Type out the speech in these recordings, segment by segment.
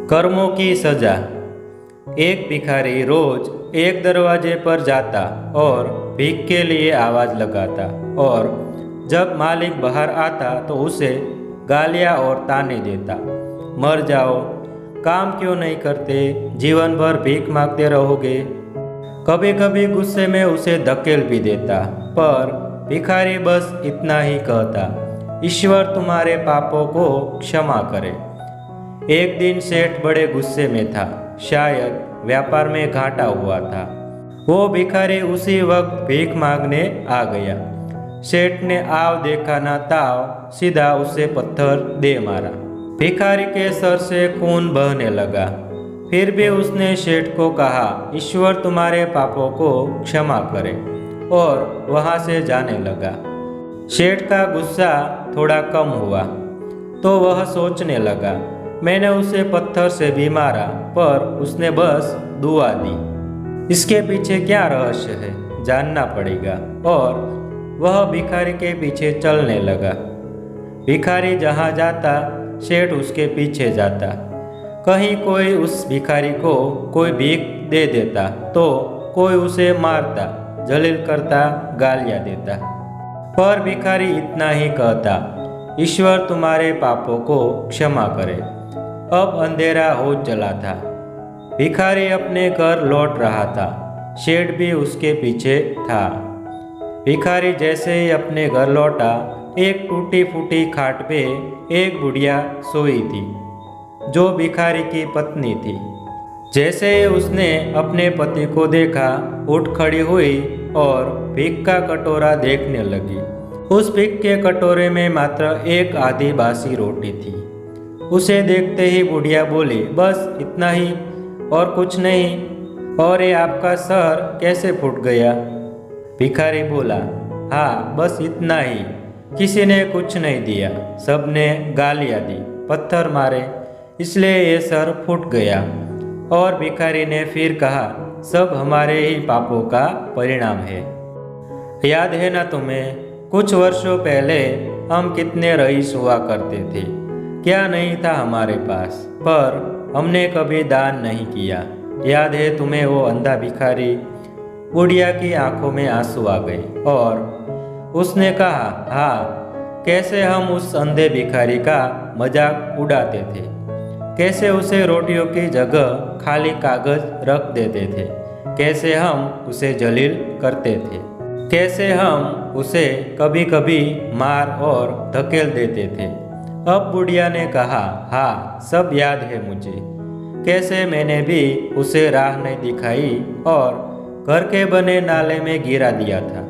कर्मों की सजा। एक भिखारी रोज एक दरवाजे पर जाता और भीख के लिए आवाज लगाता, और जब मालिक बाहर आता तो उसे गालियां और ताने देता। मर जाओ, काम क्यों नहीं करते, जीवन भर भीख मांगते रहोगे। कभी कभी गुस्से में उसे धकेल भी देता, पर भिखारी बस इतना ही कहता, ईश्वर तुम्हारे पापों को क्षमा करे। एक दिन सेठ बड़े गुस्से में था, शायद व्यापार में घाटा हुआ था। वो भिखारी उसी वक्त भीख मांगने आ गया। सेठ ने आव देखा ना ताव, सीधा उसे पत्थर दे मारा। भिखारी के सर से खून बहने लगा। फिर भी उसने सेठ को कहा, ईश्वर तुम्हारे पापों को क्षमा करे, और वहां से जाने लगा। सेठ का गुस्सा थोड़ा कम हुआ तो वह सोचने लगा, मैंने उसे पत्थर से भी मारा, पर उसने बस दुआ दी। इसके पीछे क्या रहस्य है, जानना पड़ेगा। और वह भिखारी के पीछे चलने लगा। भिखारी जहाँ जाता, सेठ उसके पीछे जाता। कहीं कोई उस भिखारी को कोई भीख दे देता तो कोई उसे मारता, जलील करता, गालियाँ देता। पर भिखारी इतना ही कहता, ईश्वर तुम्हारे पापों को क्षमा करे। अब अंधेरा हो चला था। भिखारी अपने घर लौट रहा था। सेठ भी उसके पीछे था। भिखारी जैसे ही अपने घर लौटा, एक टूटी फूटी खाट पे एक बुढ़िया सोई थी, जो भिखारी की पत्नी थी। जैसे ही उसने अपने पति को देखा, उठ खड़ी हुई और भीख का कटोरा देखने लगी। उस भीख के कटोरे में मात्र एक आधी बासी रोटी थी। उसे देखते ही बुढ़िया बोली, बस इतना ही और कुछ नहीं। और ये आपका सर कैसे फूट गया? भिखारी बोला, हाँ बस इतना ही, किसी ने कुछ नहीं दिया, सबने गालियाँ दी, पत्थर मारे, इसलिए ये सर फूट गया। और भिखारी ने फिर कहा, सब हमारे ही पापों का परिणाम है। याद है ना तुम्हें, कुछ वर्षों पहले हम कितने रईस हुआ करते थे। क्या नहीं था हमारे पास, पर हमने कभी दान नहीं किया। याद है तुम्हें वो अंधा भिखारी? बुढ़िया की आंखों में आंसू आ गए और उसने कहा, हाँ, कैसे हम उस अंधे भिखारी का मजाक उड़ाते थे, कैसे उसे रोटियों की जगह खाली कागज रख देते थे, कैसे हम उसे जलील करते थे, कैसे हम उसे कभी कभी मार और धकेल देते थे। अब बुढ़िया ने कहा, हाँ सब याद है मुझे, कैसे मैंने भी उसे राह नहीं दिखाई और घर के बने नाले में गिरा दिया था।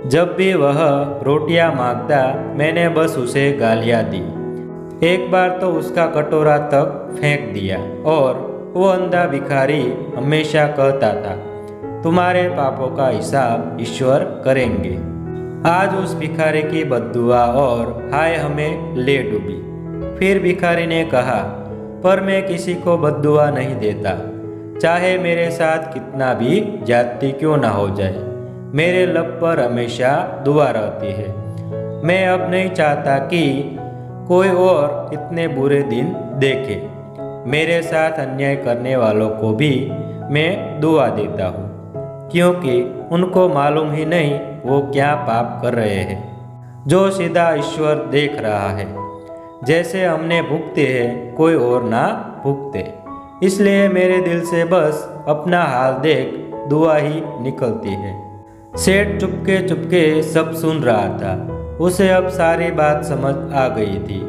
जब भी वह रोटियां मांगता, मैंने बस उसे गालियां दी। एक बार तो उसका कटोरा तक फेंक दिया। और वो अंधा भिखारी हमेशा कहता था, तुम्हारे पापों का हिसाब ईश्वर करेंगे। आज उस भिखारी की बद्दुआ और हाय हमें ले डूबी। फिर भिखारी ने कहा, पर मैं किसी को बद्दुआ नहीं देता, चाहे मेरे साथ कितना भी ज्यादती क्यों ना हो जाए। मेरे लब पर हमेशा दुआ रहती है। मैं अब नहीं चाहता कि कोई और इतने बुरे दिन देखे। मेरे साथ अन्याय करने वालों को भी मैं दुआ देता हूँ, क्योंकि उनको मालूम ही नहीं वो क्या पाप कर रहे हैं, जो सीधा ईश्वर देख रहा है। जैसे हमने भुगते हैं, कोई और ना भुगते। इसलिए मेरे दिल से बस अपना हाल देख दुआ ही निकलती है। सेठ चुपके चुपके सब सुन रहा था। उसे अब सारी बात समझ आ गई थी।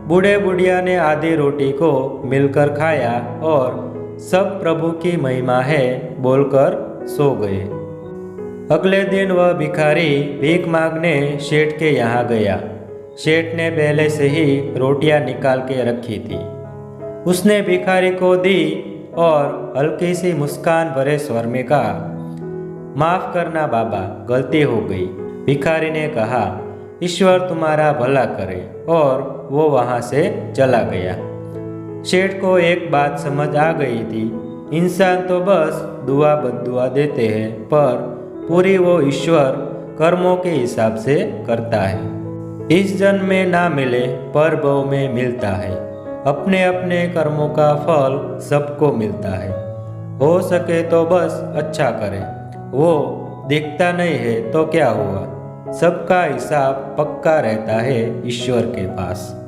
बूढ़े बुढ़िया ने आधी रोटी को मिलकर खाया और सब प्रभु की महिमा है बोलकर सो गए। अगले दिन वह भिखारी भीख मांगने सेठ के यहाँ गया। सेठ ने पहले से ही रोटियां निकाल के रखी थी। उसने भिखारी को दी और हल्की सी मुस्कान भरे स्वर में कहा, माफ करना बाबा, गलती हो गई। भिखारी ने कहा, ईश्वर तुम्हारा भला करे, और वो वहाँ से चला गया। सेठ को एक बात समझ आ गई थी, इंसान तो बस दुआ बद्दुआ देते हैं, पर पूरी वो ईश्वर कर्मों के हिसाब से करता है। इस जन्म में ना मिले पर भव में मिलता है। अपने अपने कर्मों का फल सबको मिलता है। हो सके तो बस अच्छा करें, वो दिखता नहीं है तो क्या हुआ, सबका हिसाब पक्का रहता है ईश्वर के पास।